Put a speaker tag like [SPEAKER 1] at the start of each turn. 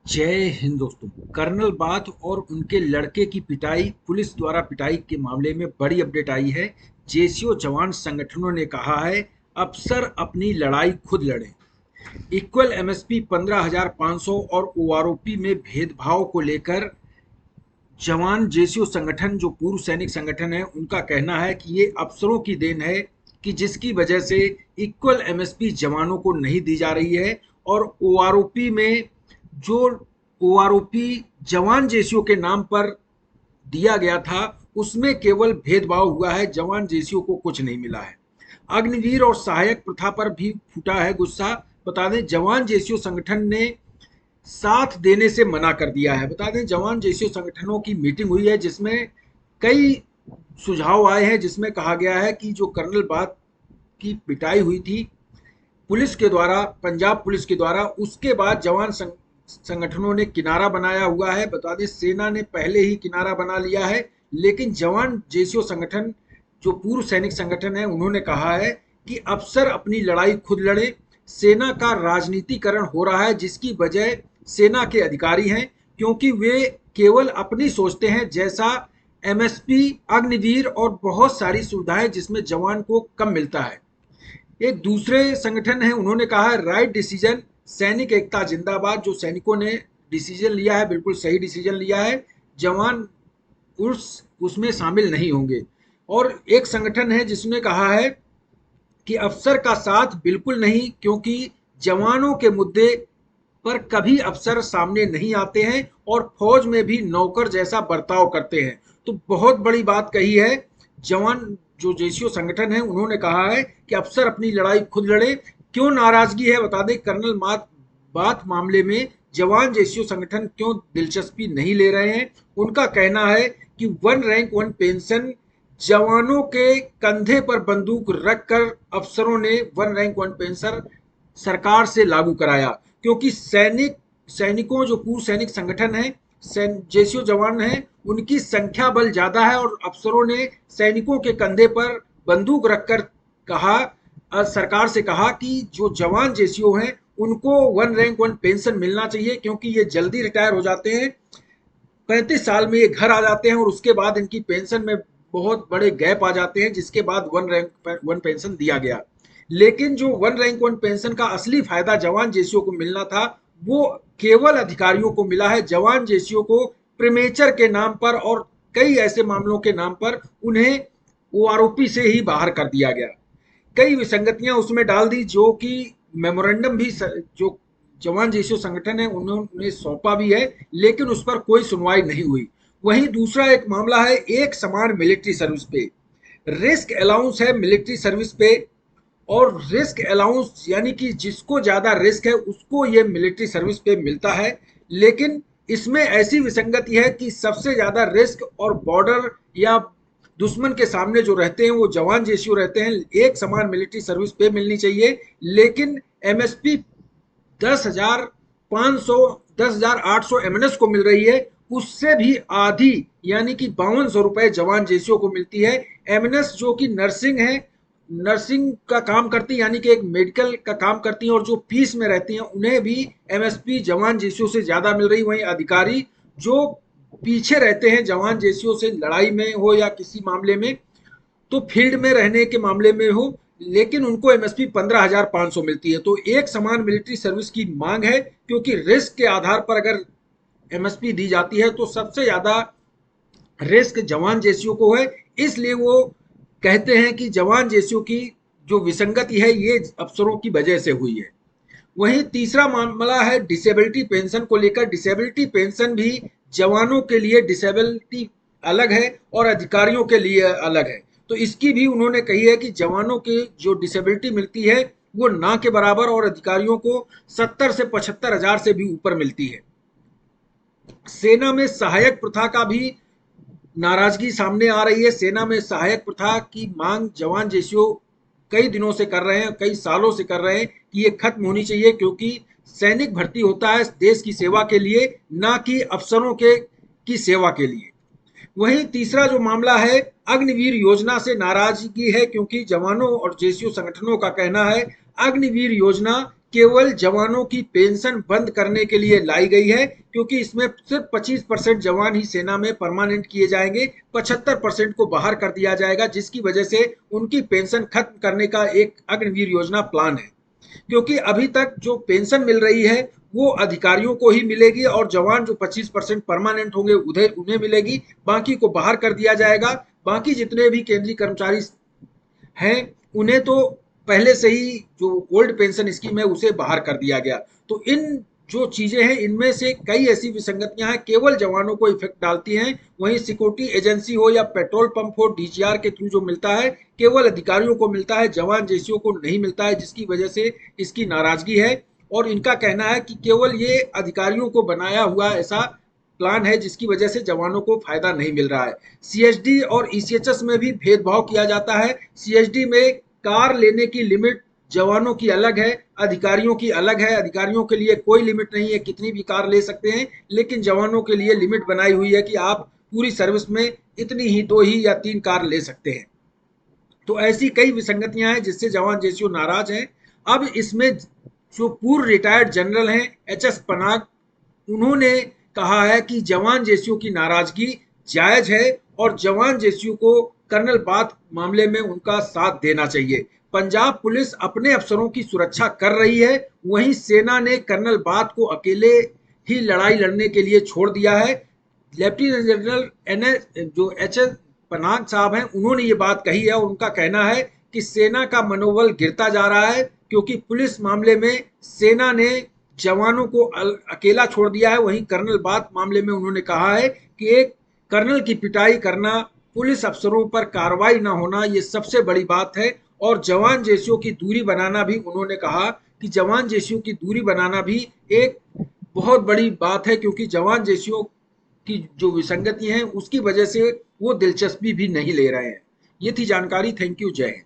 [SPEAKER 1] जय हिंद दोस्तों। Colonel bath और उनके लड़के की पिटाई, पुलिस द्वारा पिटाई के मामले में बड़ी अपडेट आई है। जेसीओ जवान संगठनों ने कहा है अफसर अपनी लड़ाई खुद लड़ें। इक्वल एमएसपी 15,500 और ओआरओपी में भेदभाव को लेकर जवान जेसीओ संगठन, जो पूर्व सैनिक संगठन है, उनका कहना है कि ये अफसरों की देन है कि जिसकी वजह से इक्वल एमएसपी जवानों को नहीं दी जा रही है। और ओआरओपी में जो ओआरओपी जवान जेसीओ के नाम पर दिया गया था, उसमें केवल भेदभाव हुआ है, जवान जेसीओ को कुछ नहीं मिला है। अग्निवीर और सहायक प्रथा पर भी फूटा है गुस्सा। बता दें, जवान जेसीओ संगठन ने साथ देने से मना कर दिया है। बता दें, जवान जेसीओ संगठनों की मीटिंग हुई है जिसमें कई सुझाव आए हैं, जिसमें कहा गया है कि जो कर्नल बाथ की पिटाई हुई थी पुलिस के द्वारा, पंजाब पुलिस के द्वारा, उसके बाद जवान संगठनों ने किनारा बनाया हुआ है। बता दें, सेना ने पहले ही किनारा बना लिया है, लेकिन जवान जेसीओ संगठन, जो पूर्व सैनिक संगठन है, उन्होंने कहा है कि अफसर अपनी लड़ाई खुद लड़े। सेना का राजनीतिकरण हो रहा है, जिसकी वजह सेना के अधिकारी हैं, क्योंकि वे केवल अपनी सोचते हैं, जैसा एमएसपी, अग्निवीर और बहुत सारी सुविधाएं जिसमें जवान को कम मिलता है। एक दूसरे संगठन है, उन्होंने कहा है राइट डिसीजन, सैनिक एकता जिंदाबाद। जो सैनिकों ने डिसीजन लिया है, बिल्कुल सही डिसीजन लिया है। जवान उसमें शामिल नहीं होंगे। और एक संगठन है जिसने कहा है कि अफसर का साथ बिल्कुल नहीं, क्योंकि जवानों के मुद्दे पर कभी अफसर सामने नहीं आते हैं और फौज में भी नौकर जैसा बर्ताव करते हैं। तो बहुत बड़ी बात कही है। जवान जो जेसीओ संगठन है, उन्होंने कहा है कि अफसर अपनी लड़ाई खुद लड़े। क्यों नाराजगी है, बता दें, कर्नल बात मामले में जवान जेसीओ संगठन क्यों दिलचस्पी नहीं ले रहे हैं। उनका कहना है कि वन रैंक वन पेंशन, जवानों के कंधे पर बंदूक रखकर अफसरों ने वन रैंक वन पेंशन सरकार से लागू कराया, क्योंकि सैनिकों, जो पूर्व सैनिक संगठन है, जेसीओ जवान है, उनकी संख्या बल ज्यादा है और अफसरों ने सैनिकों के कंधे पर बंदूक रखकर कहा, सरकार से कहा कि जो जवान जेसीओ हैं उनको वन रैंक वन पेंशन मिलना चाहिए, क्योंकि ये जल्दी रिटायर हो जाते हैं। 35 साल में ये घर आ जाते हैं और उसके बाद इनकी पेंशन में बहुत बड़े गैप आ जाते हैं, जिसके बाद वन रैंक वन पेंशन दिया गया। लेकिन जो वन रैंक वन पेंशन का असली फायदा जवान जेसीओ को मिलना था, वो केवल अधिकारियों को मिला है। जवान जेसीओ को प्रीमेचर के नाम पर और कई ऐसे मामलों के नाम पर उन्हें ओआरओपी से ही बाहर कर दिया गया। कई विसंगतियां उसमें डाल दी, जो कि मेमोरेंडम भी जो जवान जेसीओ संगठन है उन्होंने सौंपा भी है, लेकिन उस पर कोई सुनवाई नहीं हुई। वहीं दूसरा एक मामला है एक समान मिलिट्री सर्विस पे। रिस्क अलाउंस है मिलिट्री सर्विस पे, और रिस्क अलाउंस यानी कि जिसको ज्यादा रिस्क है उसको ये मिलिट्री सर्विस पे मिलता है। लेकिन इसमें ऐसी विसंगति है कि सबसे ज्यादा रिस्क और बॉर्डर या दुश्मन के सामने जो रहते हैं वो जवान जेसीओ रहते हैं। एक समान मिलिट्री सर्विस पे मिलनी चाहिए, लेकिन एमएसपी 10,500, 10,800 एमएनएस को मिल रही है। उससे भी आधी, यानी कि 5200 रुपए जवान जेसीओ को मिलती है। एमएनएस जो कि नर्सिंग है, नर्सिंग का काम करती है, यानी कि एक मेडिकल का काम करती हैं, और जो पीस में रहती हैं उन्हें भी एमएसपी जवान जेसीओ से ज्यादा मिल रही। वहीं अधिकारी जो पीछे रहते हैं जवान जेसीओ से, लड़ाई में हो या किसी मामले में, तो फील्ड में रहने के मामले में हो, लेकिन उनको एमएसपी 15,500 मिलती है। तो एक समान मिलिट्री सर्विस की मांग है, क्योंकि रिस्क के आधार पर अगर एमएसपी दी जाती है तो सबसे ज्यादा रिस्क जवान जेसीओ को है। इसलिए वो कहते हैं कि जवान जेसीओ की जो विसंगति है ये अफसरों की वजह से हुई है। वहीं तीसरा मामला है डिसेबिलिटी पेंशन को लेकर। डिसेबिलिटी पेंशन भी जवानों के लिए डिसेबिलिटी अलग है और अधिकारियों के लिए अलग है। तो इसकी भी उन्होंने कही है कि जवानों की जो डिसेबिलिटी मिलती है वो ना के बराबर, और अधिकारियों को 70 से 75 हजार से भी ऊपर मिलती है। सेना में सहायक प्रथा का भी नाराजगी सामने आ रही है। सेना में सहायक प्रथा की मांग जवान जेसीओ कई दिनों से कर रहे हैं, कई सालों से कर रहे हैं कि ये खत्म होनी चाहिए, क्योंकि सैनिक भर्ती होता है देश की सेवा के लिए, ना कि अफसरों के की सेवा के लिए। वहीं तीसरा जो मामला है, अग्निवीर योजना से नाराजगी है, क्योंकि जवानों और जेसीओ संगठनों का कहना है अग्निवीर योजना केवल जवानों की पेंशन बंद करने के लिए लाई गई है, क्योंकि इसमें सिर्फ 25% जवान ही सेना में परमानेंट किए जाएंगे, 75% को बाहर कर दिया जाएगा, जिसकी वजह से उनकी पेंशन खत्म करने का एक अग्निवीर योजना प्लान है। क्योंकि अभी तक जो पेंशन मिल रही है वो अधिकारियों को ही मिलेगी और जवान जो 25% परमानेंट होंगे उधर उन्हें मिलेगी, बाकी को बाहर कर दिया जाएगा। बाकी जितने भी केंद्रीय कर्मचारी हैं उन्हें तो पहले से ही जो ओल्ड पेंशन स्कीम है उसे बाहर कर दिया गया। तो इन जो चीजें हैं इनमें से कई ऐसी विसंगतियां हैं, केवल जवानों को इफेक्ट डालती हैं। वहीं सिक्योरिटी एजेंसी हो या पेट्रोल पंप हो, डीजीआर के थ्रू जो मिलता है केवल अधिकारियों को मिलता है, जवान जैसियों को नहीं मिलता है, जिसकी वजह से इसकी नाराजगी है। और इनका कहना है कि केवल ये अधिकारियों को बनाया हुआ ऐसा प्लान है जिसकी वजह से जवानों को फायदा नहीं मिल रहा है। सीएचडी और ईसीएचएस में भी भेदभाव किया जाता है। सीएचडी में कार लेने की लिमिट जवानों की अलग है, अधिकारियों की अलग है। अधिकारियों के लिए कोई लिमिट नहीं है, कितनी भी कार ले सकते हैं, लेकिन जवानों के लिए लिमिट बनाई हुई है कि आप पूरी सर्विस में इतनी ही 2 ही या 3 कार ले सकते हैं। तो ऐसी कई विसंगतियां हैं जिससे जवान जेसीओ नाराज हैं। अब इसमें जो पूर्व रिटायर्ड जनरल हैं एच एस पनाग, उन्होंने कहा है कि जवान जेसीओ की नाराजगी जायज है और जवान जेसीओ को कर्नल बाथ मामले में उनका साथ देना चाहिए। पंजाब पुलिस अपने अफसरों की सुरक्षा कर रही है, वहीं सेना ने कर्नल बाथ को अकेले ही लड़ाई लड़ने के लिए छोड़ दिया है। लेफ्टिनेंट जनरल जो एच एस पनाग साहब हैं उन्होंने ये बात कही है और उनका कहना है कि सेना का मनोबल गिरता जा रहा है, क्योंकि पुलिस मामले में सेना ने जवानों को अकेला छोड़ दिया है। वहीं कर्नल बात मामले में उन्होंने कहा है कि एक कर्नल की पिटाई करना, पुलिस अफसरों पर कार्रवाई ना होना, ये सबसे बड़ी बात है। और जवान जेसीओ की दूरी बनाना भी, उन्होंने कहा कि जवान जेसीओ की दूरी बनाना भी एक बहुत बड़ी बात है, क्योंकि जवान जेसीओ की जो विसंगति हैं उसकी वजह से वो दिलचस्पी भी नहीं ले रहे हैं। ये थी जानकारी। Thank you. जय हिंद।